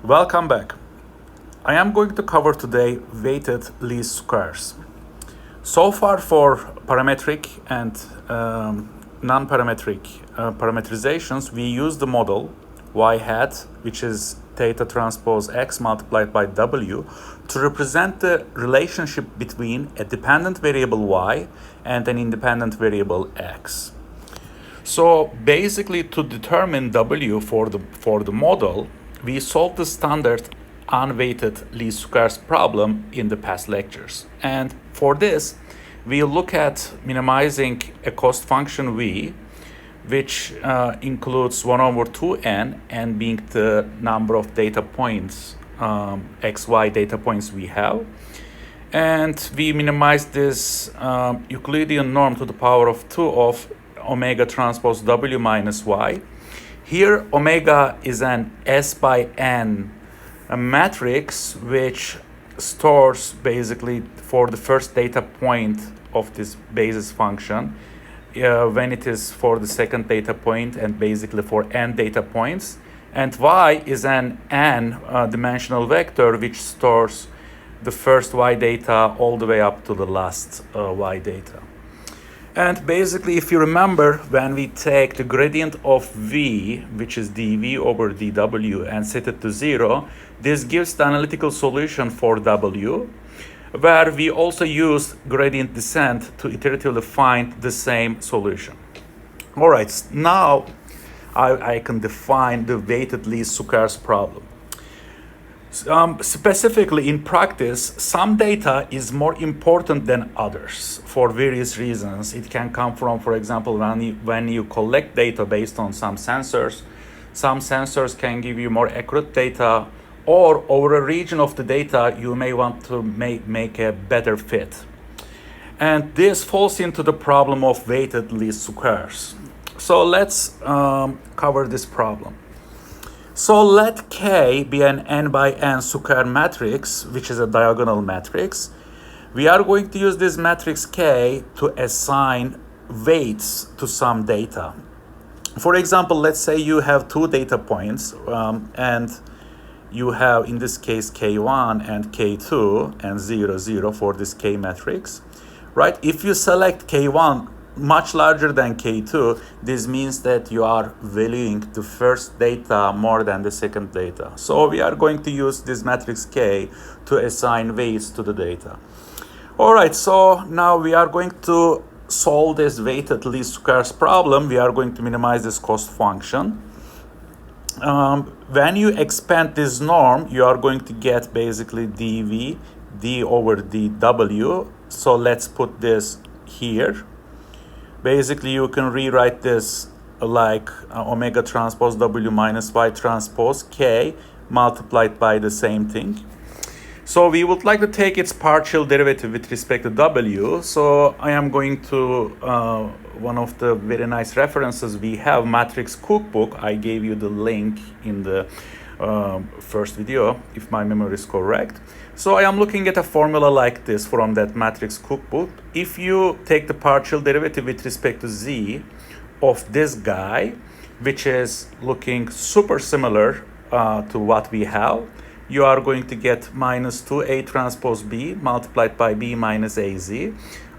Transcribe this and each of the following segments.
Welcome back. I am going to cover today weighted least squares. So far for parametric and non-parametric parameterizations, we use the model y hat, which is theta transpose x multiplied by w, to represent the relationship between a dependent variable y and an independent variable x. So basically, to determine w for the model, we solved the standard unweighted least squares problem in the past lectures. And for this, we look at minimizing a cost function v, which includes 1 over 2n, n being the number of data points, xy data points we have. And we minimize this Euclidean norm to the power of 2 of omega transpose w minus y. Here, omega is an S by n matrix which stores basically for the first data point of this basis function when it is for the second data point and basically for n data points. And y is an n dimensional vector which stores the first y data all the way up to the last y data. And basically, if you remember, when we take the gradient of v, which is dv over dw, and set it to 0, this gives the analytical solution for w, where we also use gradient descent to iteratively find the same solution. All right, now I can define the weighted least squares problem. Specifically in practice, some data is more important than others for various reasons. It can come from, for example, when you collect data based on some sensors can give you more accurate data, or over a region of the data you may want to make a better fit. And this falls into the problem of weighted least squares. So let's cover this problem. So let K be an n by n square matrix, which is a diagonal matrix. We are going to use this matrix K to assign weights to some data. For example, let's say you have two data points and you have, in this case, K1 and K2 and 0, 0 for this K matrix, right? If you select K1 much larger than K2, this means that you are valuing the first data more than the second data. So we are going to use this matrix K to assign weights to the data. All right, so now we are going to solve this weighted least squares problem. We are going to minimize this cost function. When you expand this norm, you are going to get basically dv, d over dw. So let's put this here. Basically, you can rewrite this like omega transpose w minus y transpose k multiplied by the same thing. So we would like to take its partial derivative with respect to w. So I am going to one of the very nice references we have, Matrix Cookbook. I gave you the link in the first video, if my memory is correct. So I am looking at a formula like this from that Matrix Cookbook. If you take the partial derivative with respect to z of this guy, which is looking super similar to what we have, you are going to get minus 2a transpose b multiplied by b minus az.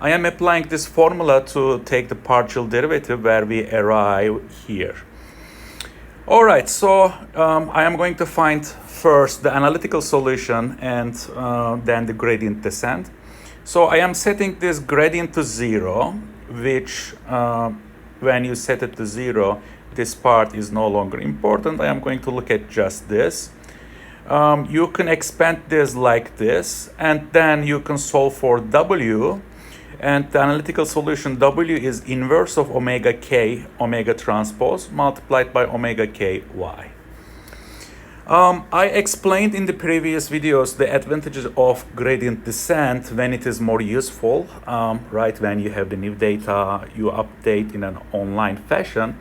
I am applying this formula to take the partial derivative where we arrive here. All right, so I am going to find first the analytical solution and then the gradient descent. So I am setting this gradient to 0, which when you set it to 0, this part is no longer important. I am going to look at just this. You can expand this like this, and then you can solve for w. And the analytical solution w is inverse of omega k, omega transpose, multiplied by omega k y. I explained in the previous videos the advantages of gradient descent when it is more useful, right? When you have the new data, you update in an online fashion,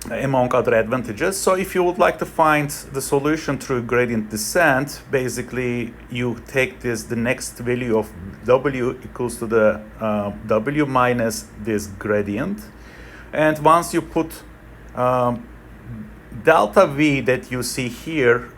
among other advantages. So if you would like to find the solution through gradient descent, basically you take the next value of w equals to the w minus this gradient. And once you put delta V that you see here,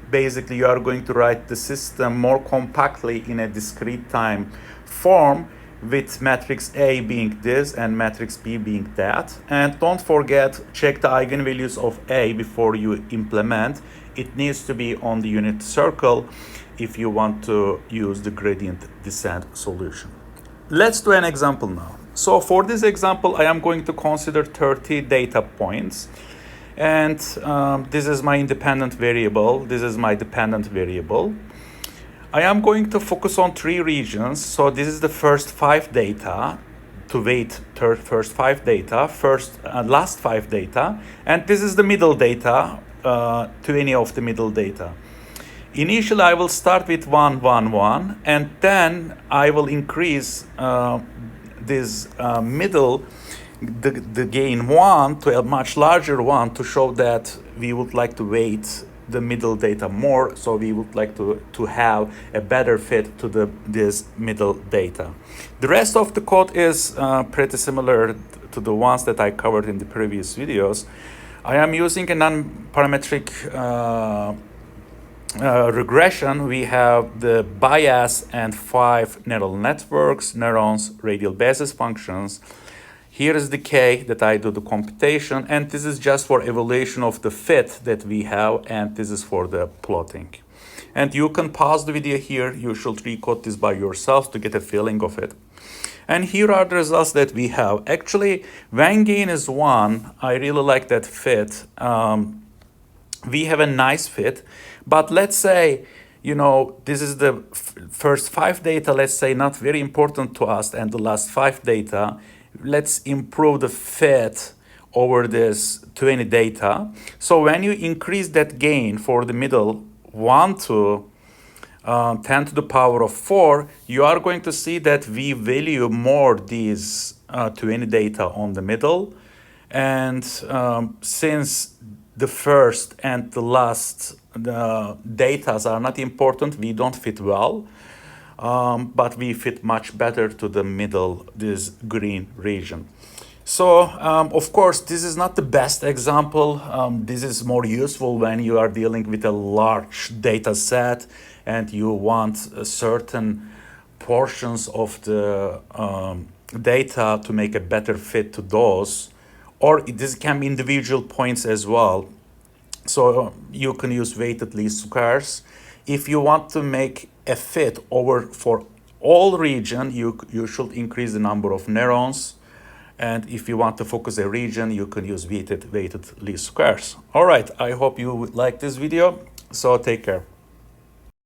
basically you are going to write the system more compactly in a discrete time form, with matrix A being this and matrix B being that. And don't forget, check the eigenvalues of A before you implement. It needs to be on the unit circle if you want to use the gradient descent solution. Let's do an example now. So for this example, I am going to consider 30 data points. And this is my independent variable. This is my dependent variable. I am going to focus on 3 regions. So this is the first 5 data, to weight first 5 data, last 5 data, and this is the middle data, to any of the middle data. Initially, I will start with 1, 1, 1, and then I will increase this middle, the gain 1 to a much larger one, to show that we would like to weight the middle data more, so we would like to have a better fit to this middle data. The rest of the code is pretty similar to the ones that I covered in the previous videos. I am using a non-parametric regression. We have the bias and 5 neural networks, neurons, radial basis functions. Here is the K that I do the computation, and this is just for evaluation of the fit that we have, and this is for the plotting. And you can pause the video here. You should recode this by yourself to get a feeling of it. And here are the results that we have. Actually, when gain is 1, I really like that fit. We have a nice fit, but let's say, you know, this is the first 5 data, let's say not very important to us, and the last 5 data. Let's improve the fit over this 20 data. So when you increase that gain for the middle 1 to 10 to the power of 4, you are going to see that we value more these 20 data on the middle. And since the first and the last data are not important, we don't fit well. But we fit much better to the middle, this green region. So, of course, this is not the best example. This is more useful when you are dealing with a large data set and you want certain portions of the data to make a better fit to those. Or this can be individual points as well. So you can use weighted least squares. If you want to make a fit over for all region, you should increase the number of neurons. And if you want to focus a region, you can use weighted least squares. All right, I hope you like this video. So take care.